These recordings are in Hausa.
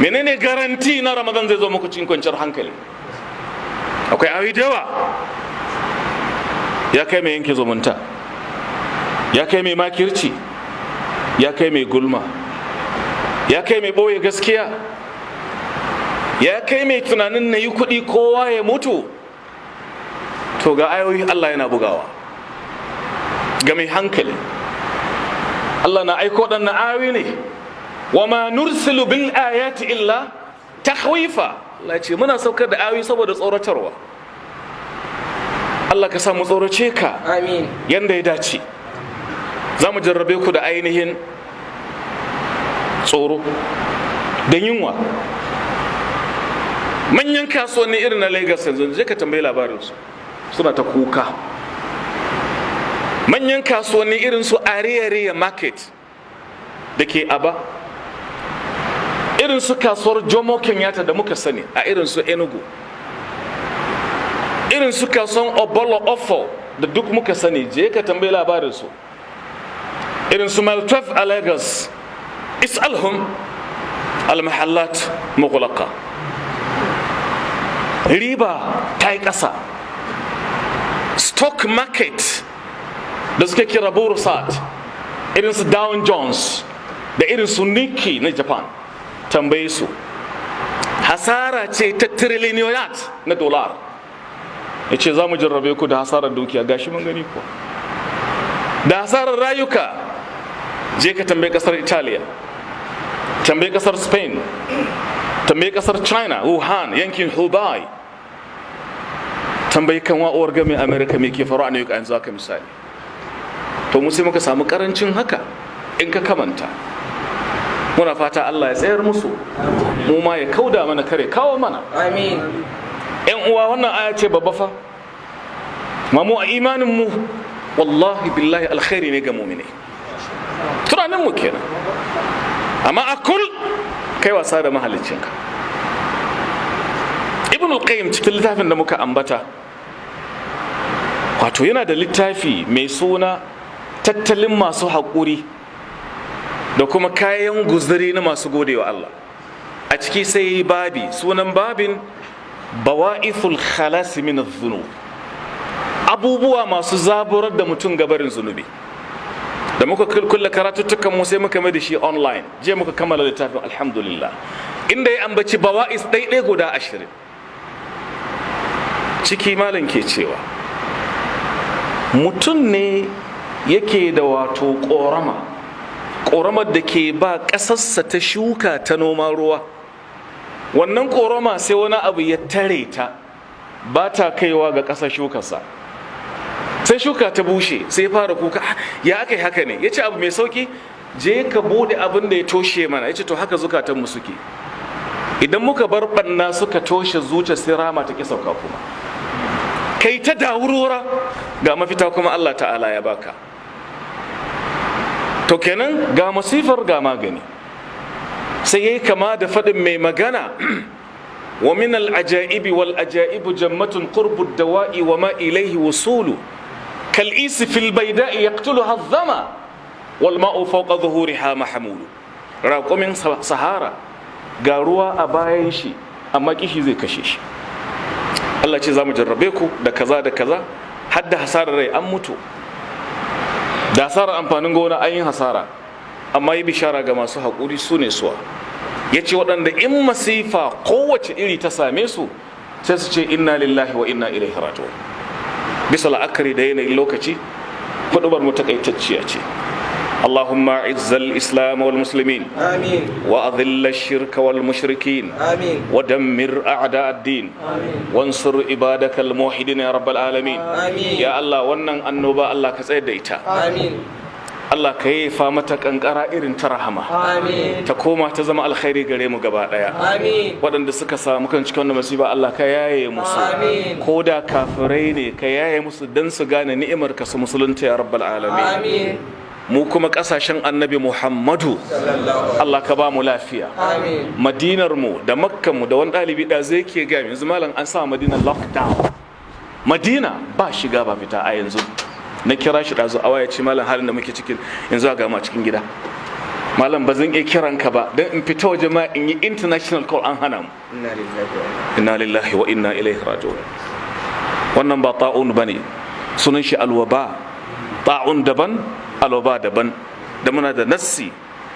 menene garanti na Ramadan zai zo muku cikin kwanciyar hankali? Akwai ayoyi da yawa. Ya kai mai yanke zumunta, ya kai mai makirci, ya kai mai gulma, ya kai mai ɓoye gaskiya, ya kai mai tunanin na yi kuɗi kowa ya mutu. To ga ayoyi Allah yana bugawa ga mai hankali. Allah na aiko waɗannan ayoyi ne, wa ma nursilu bil ayati illa takhwifa. Allah ya ce muna saukar da ayoyi saboda tsoratarwa. Allah ka samu tsorace ka, amin, yanda ya dace. Za mu jarrabe ku da ainihin tsoro da yunwa. Manyan kasuwanni irin na Lagos yanzu je ka tambayi labarinsu, suna ta kuka. Manyan kasuwanni irin su Ariya Market da ke Aba, irin su kasuwar Jomo Kenyatta da muka sani a irin su Enugu, irin su kasuwar Obolo Ofo da duk muka sani, je ka tambayi labarinsu. Irin su Mile 12 a Lagos, is'alhum al-mahallat mughlaqa. Riba ta yi ƙasa. Stock market da suka kira Borsat, irin su Dow Jones da irin su Nikkei na Japan, tambaye su. Hasara ce ta trillion na dolar. Ya ce za mu jarrabe ku da hasarar dukiya, gashi mun gani ko. Da hasarar rayuka, je ka tambaye kasar Italiya, tambaye kasar Spain, tambaye kasar China, Wuhan, yankin Hubei, tambayi kan wa'uwar game Amerika mai ke faru a New York yanzu haka misali. To mu sai muka samu karancin haka in ka kamanta. Muna fata Allah ya tsayar musu, mu ma ya kauda mana kare kawo mana. amin. Yan uwa, wannan aya ce babba fa. Ma mu a imanin mu wallahi billahi alkhairi ne ga mu'mini. Tunanin mu kenan. Amma akul kai wasa da mahaliccinka. Ibn al-Qayyim cikin littafin da muka ambata, wato yana da littafi mai suna tattalin masu haƙuri da kuma kayan guzuri na masu godewa Allah. A ciki sai yi babi, sunan babin bawa'ithul khalas min adh-dhunub, abubuwa masu zaburar da mutum gabarin zunubi. Da muka kulle karatuttukan mu sai muka mai da shi online, je muka kammala littafin alhamdulillah, inda ya ambaci bawa'is ɗaiɗai guda 20. Ciki malam ke cewa mutum ne yake da wato ƙoramar da ke ba ƙasarsa ta shuka ta noma ruwa. Wannan ƙorama sai wani abu ya tare ta, ba ta kaiwa ga ƙasar shukarsa, sai shuka ta bushe, sai fara kuka, ya aka yi haka ne? Ya ce abu mai sauki, je ka bude abin da ya toshe mana. Ya ce to haka zukatanmu suke, idan muka bar ɓanna suka toshe zuciya sai rama ta ƙi sauka kuma. Kai ta dawurora ga mafita kuma Allah ta'ala ya baka. To kenan ga masifar ga magani. Sai yayi kama da faɗin mai magana, wa min al-ajaibi wal ajaibu jammatun qurbu ad-dawa'i wa ma ilayhi wusulu kal isi fil bayda'i yaqtuluha adh-dhama wal ma'u fawqa dhuhuriha mahmulu. Raƙumin sahara ga ruwa a bayan shi amma kishi zai kashe shi. Allah ce za mu jarrabe ku da kaza da kaza, har da hasarar rai, an mutu, da hasarar amfanin gona an yi hasara, amma yi bishara ga masu haƙuri su ne suwa. Ya ce waɗanda in masifa kowace iri ta same su sai su ce inna lillahi wa inna ilaihi raji'un. Bisa la'akari da yanayin lokaci, huɗubar mu takaitacciya ce. اللهم اعز الإسلام والمسلمين آمين وأذل الشرك والمشركين آمين ودمر أعداء الدين آمين وانصر عبادك الموحدين يا رب العالمين آمين يا الله wannan annoba Allah ka tsayar da ita آمين Allah ka yi fa mata kankara irin ta rahama آمين ta koma ta zama alkhairi gare mu gaba daya آمين waɗanda suka samu kan cikin wannan masifa Allah ka yaye musu Amin. ko da kafirai ne ka yaye musu dan su gane ni'imar ka su musulunta ya rabbal alamin آمين mu kuma kasashen annabi Muhammadu Allah ka ba mu lafiya. آمين Madinar mu da Makkan mu da wani ɗalibi da zai ke ga yanzu malam an sa Madina lockdown. Madina ba shiga ba fita a yanzu. Na kira shi ɗazu a waya ce malam halin da muke cikin yanzu a gama cikin gida. malam ba zan iya kiran ka ba don in fita waje ma in yi international call, an hana mu. Inna lillahi wa inna ilaihi raji'un. Wannan ba ta'un bane, sunan shi alwaba. Ta'un daban, alwaba daban. Da muna da nassi,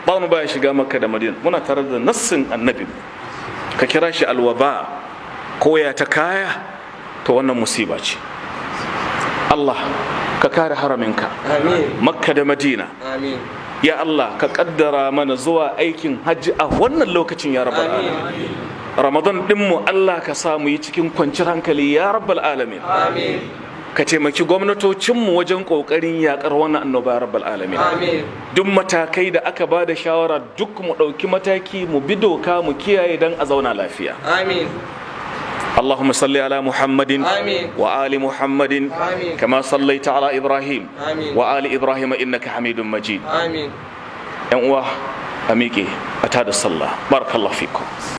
ta'un baya shiga Makka da Madina, muna tare da nassin annabi. Ka kira shi alwaba, koya ta kaya, to wannan musiba ce. Allah ka kare haraminka, Makka da Madina. Ya Allah ka kaddara mana zuwa aikin hajji a wannan lokacin ya rabbal alamin. Ramadan dinmu Allah ka samu yi cikin kwanciyar hankali ya rabbal alamin. Ka taimaki gwamnatocinmu wajen kokarin yakar wannan annoba ya rabbal alamin. Duk matakai da aka ba da shawara duk mu dauki mataki, mu bi doka, mu kiyaye dan a zauna lafiya. اللهم صل على محمد وآل محمد كما صليت على إبراهيم وآل إبراهيم إنك حميد مجيد. أميكي أتاد الصلاة. بارك الله فيكم.